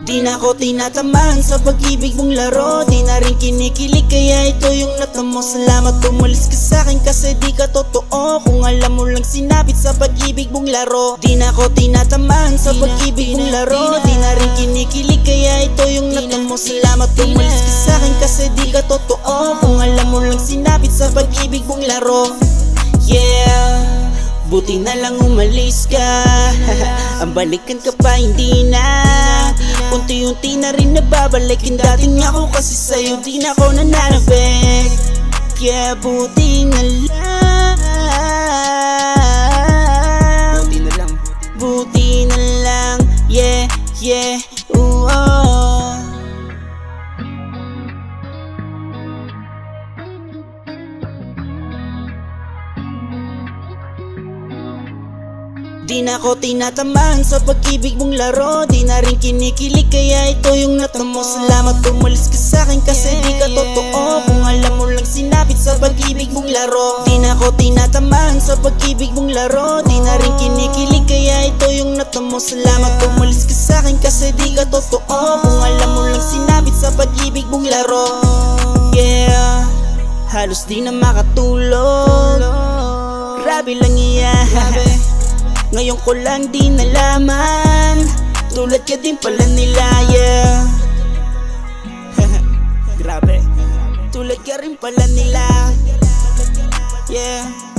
Di na ko tinatamaan sa pag-ibig mong laro. Di na rin kinikilig kaya ito yung natamo. Salamat umalis ka sa'kin kasi di ka totoo. Kung alam mo lang sinapit sa pag-ibig mong laro. Di na ko tinatamaan sa pag-ibig mong laro. Di na rin kinikilig kaya ito yung natamo. Salamat umalis ka sa'kin kasi di ka totoo. Kung alam mo lang sinapit sa pag-ibig mong laro. Yeah, buti na lang umalis ka. Ang balikan ka pa hindi na. Unti-unti na rin nababalik yung dating ako kasi sa'yo di na ako nananabik. Yeah, buti na lang. Buti na lang. Buti na lang. Yeah, yeah, ooh, oh. Di na ko tinatamaan sa pag-ibig mong laro. Di na rin kinikilig kaya ito yung natamo. Salamat umalis ka sa'kin kasi di ka totoo. Kung alam mo lang sinapit sa pag-ibig mong laro. Di na ko tinatamaan sa pag-ibig mong laro. Di na rin kinikilig kaya ito yung natamo. Salamat umalis ka sa'kin kasi di ka totoo. Kung alam mo lang sinapit sa pag-ibig mong laro. Yeah, halos di na makatulog. Grabe lang iyan. Ngayon ko lang di nalaman, tulad ka din pala nila, yeah. Grabe, tulad ka rin pala nila, yeah.